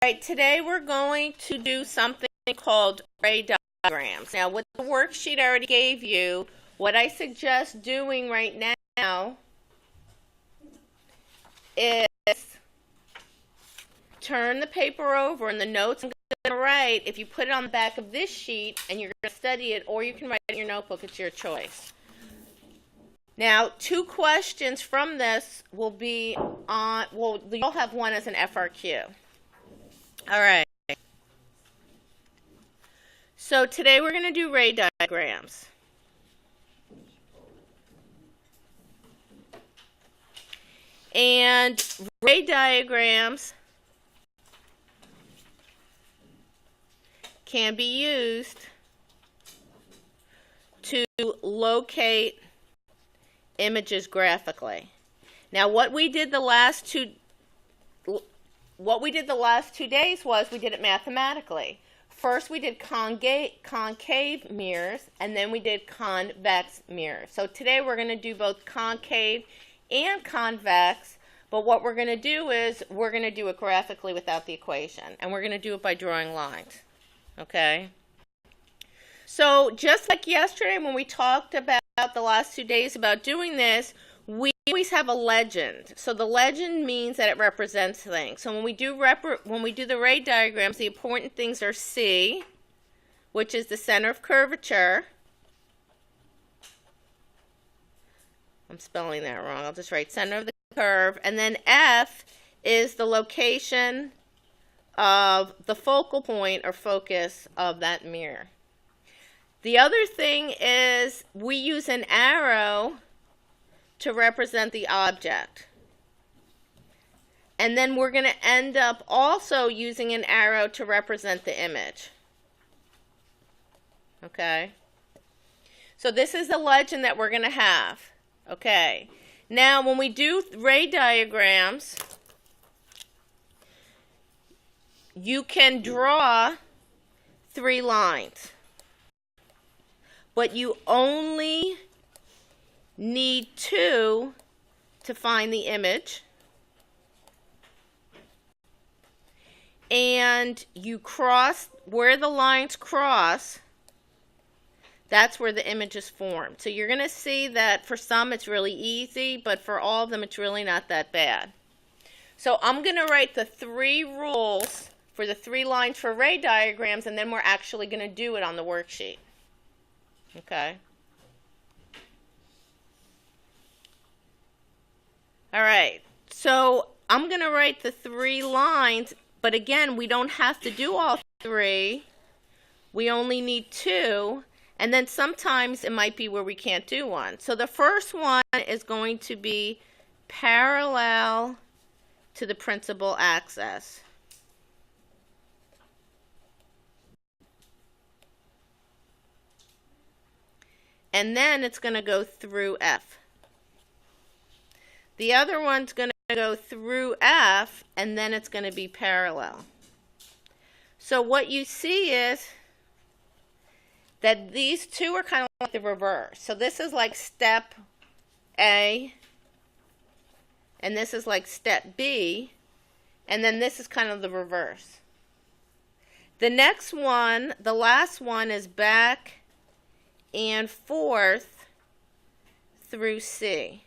Alright, today we're going to do something called Ray Diagrams. Now, with the worksheet I already gave you, what I suggest doing right now is turn the paper over, and the notes I'm going to write, if you put it on the back of this sheet and you're going to study it, or you can write it in your notebook, it's your choice. Now, 2 questions from this will be on, well, you'll have one as an FRQ. All right. So today we're going to do ray diagrams. And ray diagrams can be used to locate images graphically. Now, what we did the last two days was we did it mathematically. First, we did concave mirrors, and then we did convex mirrors. So today we're going to do both concave and convex, but what we're going to do is we're going to do it graphically without the equation, and we're going to do it by drawing lines. Okay? So just like yesterday when we talked about the last 2 days about doing this, we always have a legend. So the legend means that it represents things. So when we do the ray diagrams, the important things are C, which is the center of curvature. I'm spelling that wrong. I'll just write center of the curve. And then F is the location of the focal point or focus of that mirror. The other thing is we use an arrow to represent the object. And then we're going to end up also using an arrow to represent the image. Okay? So this is the legend that we're going to have. Okay. Now, when we do ray diagrams, you can draw 3 lines. But you only need 2 to find the image. And you cross, where the lines cross, that's where the image is formed. So you're going to see that for some it's really easy, but for all of them it's really not that bad. So I'm going to write the 3 rules for the 3 lines for ray diagrams, and then we're actually going to do it on the worksheet. Okay. All right. So I'm going to write the 3 lines, but again, we don't have to do all 3. We only need 2, and then sometimes it might be where we can't do one. So the first one is going to be parallel to the principal axis. And then it's going to go through F. The other one's going to go through F, and then it's going to be parallel. So what you see is that these 2 are kind of like the reverse. So this is like step A, and this is like step B, and then this is kind of the reverse. The next one, the last one, is back and forth through C.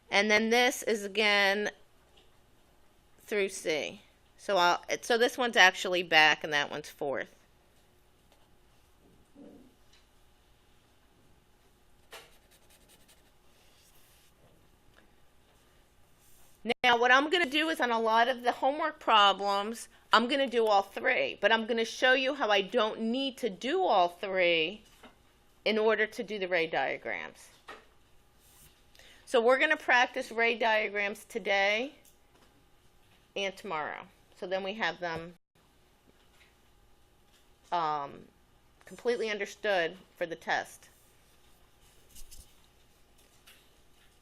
And then this is again through C. So this one's actually back and that one's forth. Now what I'm going to do is on a lot of the homework problems, I'm going to do all 3. But I'm going to show you how I don't need to do all 3 in order to do the ray diagrams. So we're going to practice ray diagrams today and tomorrow. So then we have them completely understood for the test.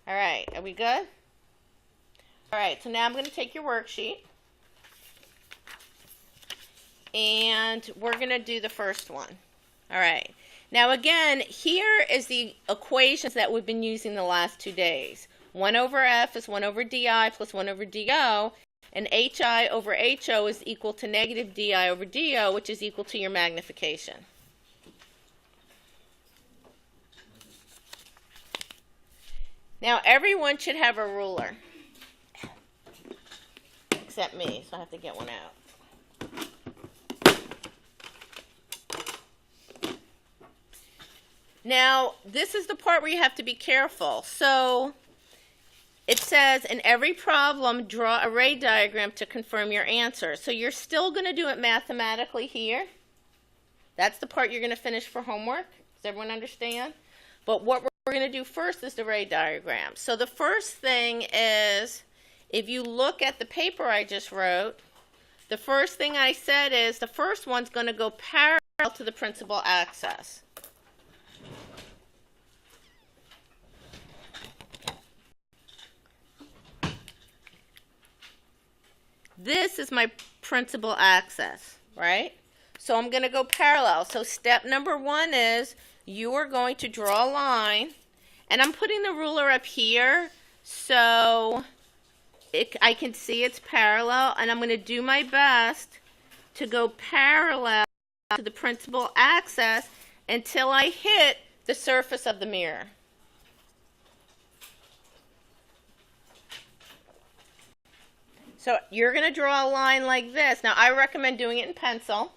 All right, are we good? All right, so now I'm going to take your worksheet, and we're going to do the first one. All right. Now again, here is the equations that we've been using the last 2 days. 1 over F is 1 over DI plus 1 over DO. And HI over HO is equal to negative DI over DO, which is equal to your magnification. Now everyone should have a ruler, except me, so I have to get one out. Now, this is the part where you have to be careful. So, it says, in every problem, draw a ray diagram to confirm your answer. So, you're still going to do it mathematically here. That's the part you're going to finish for homework. Does everyone understand? But what we're going to do first is the ray diagram. So, the first thing is, if you look at the paper I just wrote, the first thing I said is the first one's going to go parallel to the principal axis. This is my principal axis, right? So I'm going to go parallel. So step number one is you are going to draw a line, and I'm putting the ruler up here so I can see it's parallel, and I'm going to do my best to go parallel to the principal axis until I hit the surface of the mirror. So you're going to draw a line like this. Now, I recommend doing it in pencil.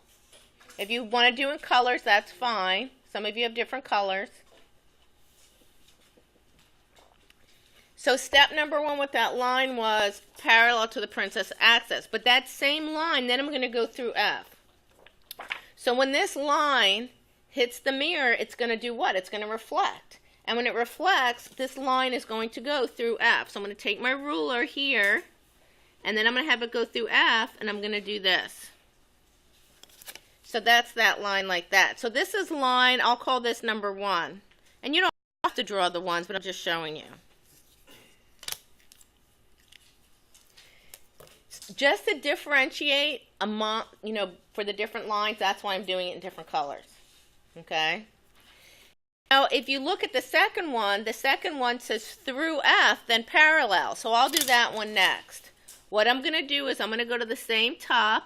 If you want to do it in colors, that's fine. Some of you have different colors. So step number one with that line was parallel to the principal axis. But that same line, then I'm going to go through F. So when this line hits the mirror, it's going to do what? It's going to reflect. And when it reflects, this line is going to go through F. So I'm going to take my ruler here. And then I'm going to have it go through F, and I'm going to do this. So that's that line like that. So this is line, I'll call this number one. And you don't have to draw the ones, but I'm just showing you. Just to differentiate among, for the different lines, that's why I'm doing it in different colors. Okay? Now, if you look at the second one says through F, then parallel. So I'll do that one next. What I'm going to do is I'm going to go to the same top,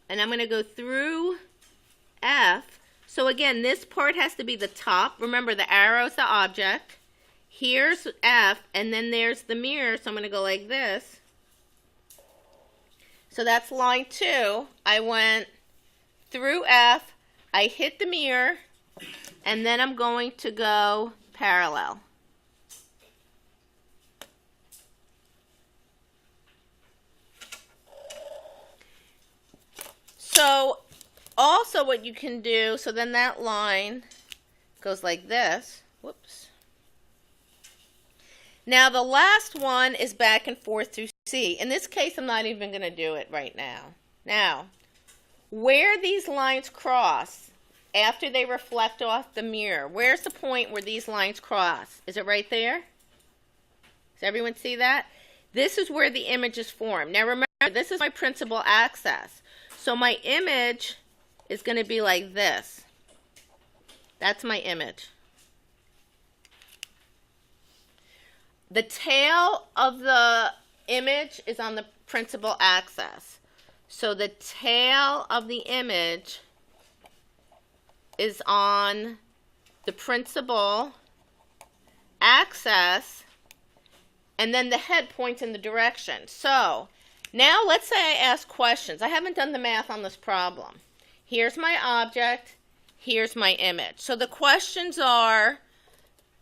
and I'm going to go through F. So again, this part has to be the top. Remember, the arrow is the object. Here's F, and then there's the mirror, so I'm going to go like this. So that's line 2. I went through F, I hit the mirror, and then I'm going to go parallel. So also what you can do, so then that line goes like this. Whoops. Now the last one is back and forth through C. In this case, I'm not even going to do it right now. Now, where these lines cross, after they reflect off the mirror, where's the point where these lines cross? Is it right there? Does everyone see that? This is where the image is formed. Now remember, this is my principal axis. So my image is going to be like this. That's my image. The tail of the image is on the principal axis. So the tail of the image is on the principal axis, and then the head points in the direction. So now let's say I ask questions. I haven't done the math on this problem. Here's my object, here's my image. So the questions are,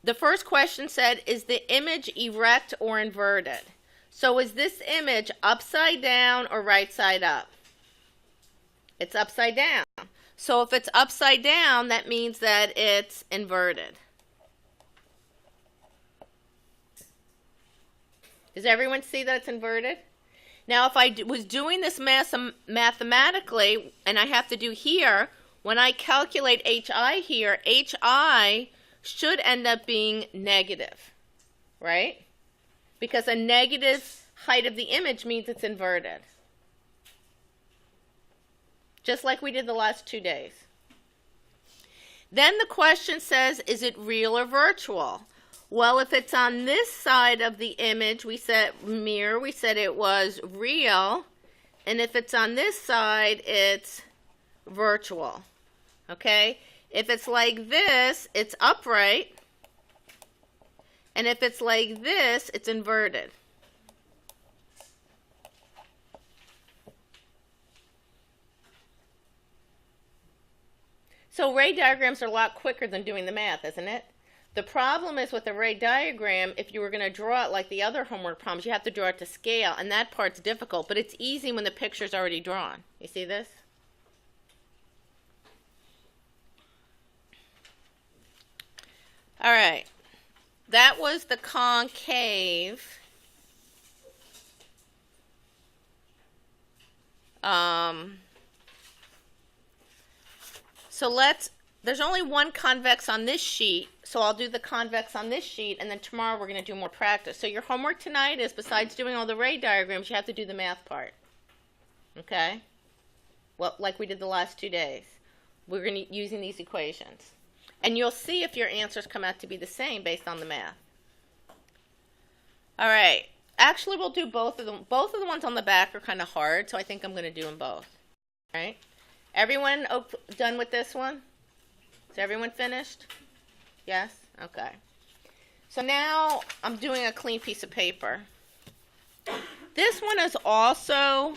the first question said, is the image erect or inverted? So is this image upside down or right side up? It's upside down. So if it's upside down, that means that it's inverted. Does everyone see that it's inverted? Now, if I was doing this mathematically, and I have to do here, when I calculate HI here, HI should end up being negative, right? Because a negative height of the image means it's inverted. Just like we did the last 2 days. Then the question says, is it real or virtual? Well, if it's on this side of the image, we said mirror, we said it was real. And if it's on this side, it's virtual. Okay? If it's like this, it's upright. And if it's like this, it's inverted. So ray diagrams are a lot quicker than doing the math, isn't it? The problem is with the ray diagram, if you were going to draw it like the other homework problems, you have to draw it to scale, and that part's difficult, but it's easy when the picture's already drawn. You see this? All right. That was the concave. So there's only one convex on this sheet, so I'll do the convex on this sheet, and then tomorrow we're going to do more practice. So your homework tonight is, besides doing all the ray diagrams, you have to do the math part. Okay? Well, like we did the last 2 days. We're going to using these equations. And you'll see if your answers come out to be the same based on the math. All right. Actually, we'll do both of them. Both of the ones on the back are kind of hard, so I think I'm going to do them both. All right? Everyone done with this one? Is everyone finished? Yes? Okay. So now I'm doing a clean piece of paper. This one is also,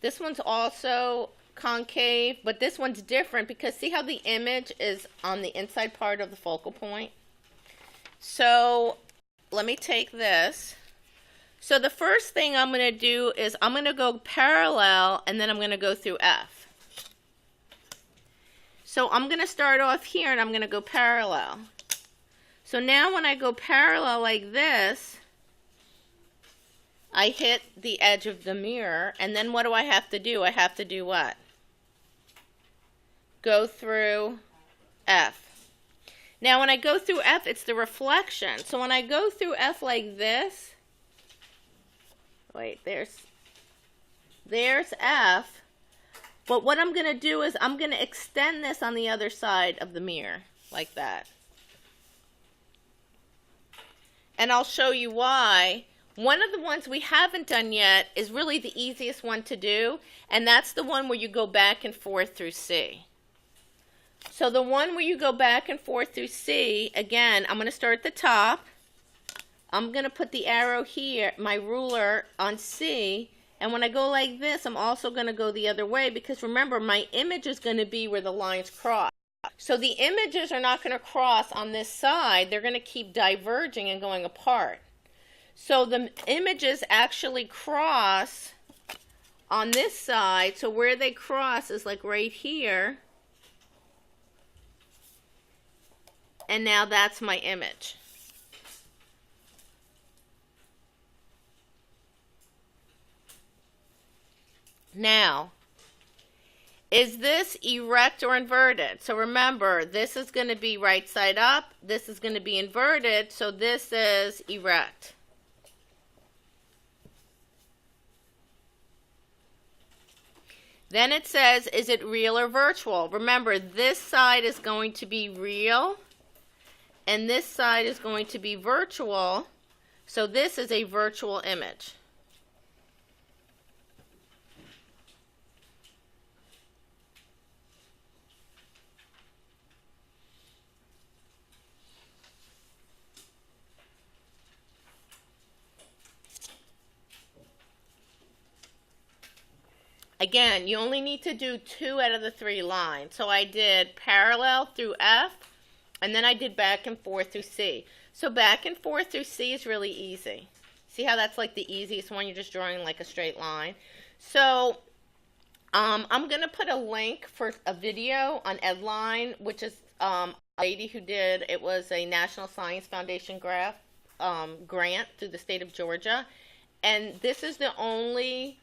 this one's also concave, but this one's different because see how the image is on the inside part of the focal point? So let me take this. So the first thing I'm going to do is I'm going to go parallel, and then I'm going to go through F. So I'm going to start off here, and I'm going to go parallel. So now when I go parallel like this, I hit the edge of the mirror, and then what do I have to do? I have to do what? Go through F. Now when I go through F, it's the reflection. So when I go through F like this, wait, there's F. But what I'm going to do is I'm going to extend this on the other side of the mirror, like that. And I'll show you why. One of the ones we haven't done yet is really the easiest one to do, and that's the one where you go back and forth through C. So the one where you go back and forth through C, again, I'm going to start at the top. I'm going to put the arrow here, my ruler on C, and when I go like this, I'm also going to go the other way because remember, my image is going to be where the lines cross. So the images are not going to cross on this side. They're going to keep diverging and going apart. So the images actually cross on this side. So where they cross is like right here. And now that's my image. Now, is this erect or inverted? So remember, this is going to be right side up. This is going to be inverted. So this is erect. Then it says, is it real or virtual? Remember, this side is going to be real, and this side is going to be virtual. So this is a virtual image. Again, you only need to do 2 out of the 3 lines. So I did parallel through F, and then I did back and forth through C. So back and forth through C is really easy. See how that's like the easiest one? You're just drawing like a straight line. So I'm going to put a link for a video on Edline, which is a lady who did, it was a National Science Foundation grant through the state of Georgia. And this is the only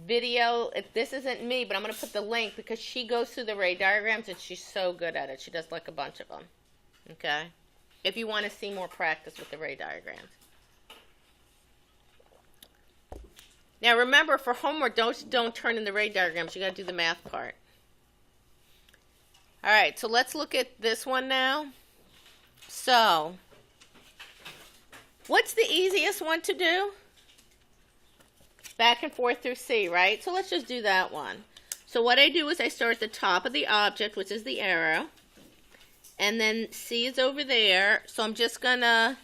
video, this isn't me, but I'm going to put the link because she goes through the ray diagrams and she's so good at it. She does like a bunch of them. Okay? If you want to see more practice with the ray diagrams. Now remember, for homework, don't turn in the ray diagrams. You got to do the math part. All right, so let's look at this one now. So, what's the easiest one to do? Back and forth through C, right? So let's just do that one. So what I do is I start at the top of the object, which is the arrow. And then C is over there. So I'm just going to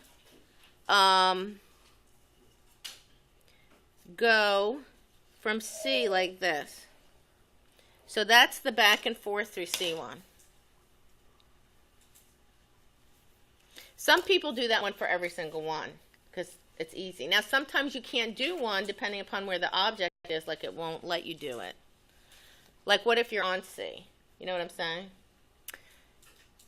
go from C like this. So that's the back and forth through C1. Some people do that one for every single one because it's easy. Now sometimes you can't do one depending upon where the object is, like it won't let you do it. Like what if you're on C? You know what I'm saying?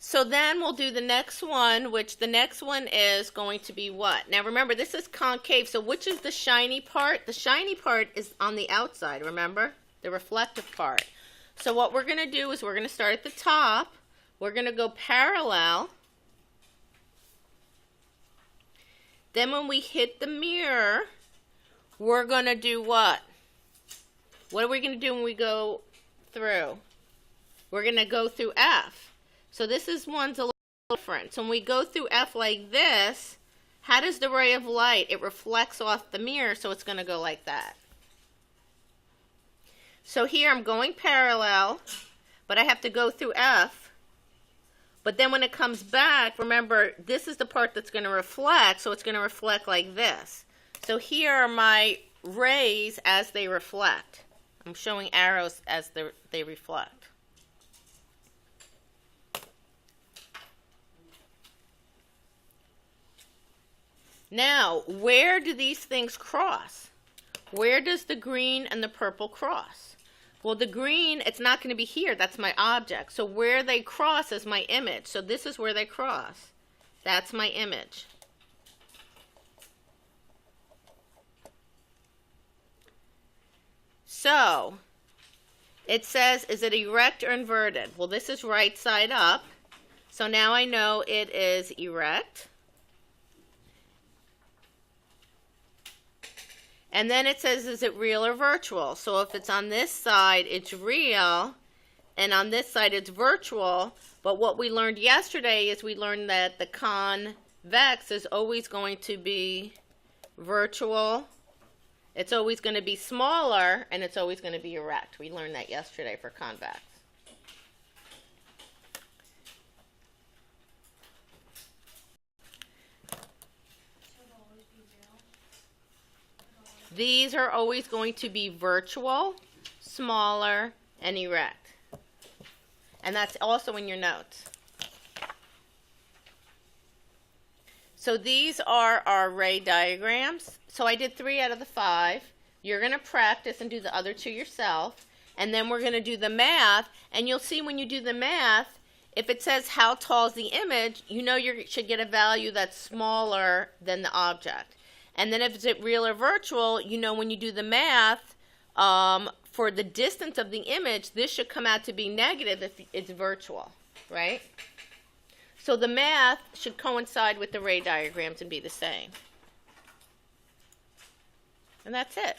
So then we'll do the next one, which the next one is going to be what? Now remember, this is concave, so which is the shiny part? The shiny part is on the outside, remember? The reflective part. So what we're going to do is we're going to start at the top. We're going to go parallel. Then when we hit the mirror, we're going to do what? What are we going to do when we go through? We're going to go through F. So this is one's a little different. So when we go through F like this, how does the ray of light? It reflects off the mirror, so it's going to go like that. So here I'm going parallel, but I have to go through F. But then when it comes back, remember, this is the part that's going to reflect, so it's going to reflect like this. So here are my rays as they reflect. I'm showing arrows as they reflect. Now, where do these things cross? Where does the green and the purple cross? Well, the green, it's not going to be here. That's my object. So where they cross is my image. So this is where they cross. That's my image. So it says, is it erect or inverted? Well, this is right side up. So now I know it is erect. And then it says, is it real or virtual? So if it's on this side, it's real, and on this side, it's virtual. But what we learned yesterday is we learned that the convex is always going to be virtual. It's always going to be smaller, and it's always going to be erect. We learned that yesterday for convex. These are always going to be virtual, smaller, and erect. And that's also in your notes. So these are our ray diagrams. So I did 3 out of the 5. You're going to practice and do the other 2 yourself. And then we're going to do the math. And you'll see when you do the math, if it says how tall is the image, you know you should get a value that's smaller than the object. And then if it's real or virtual, you know when you do the math, for the distance of the image, this should come out to be negative if it's virtual, right? So the math should coincide with the ray diagrams and be the same. And that's it.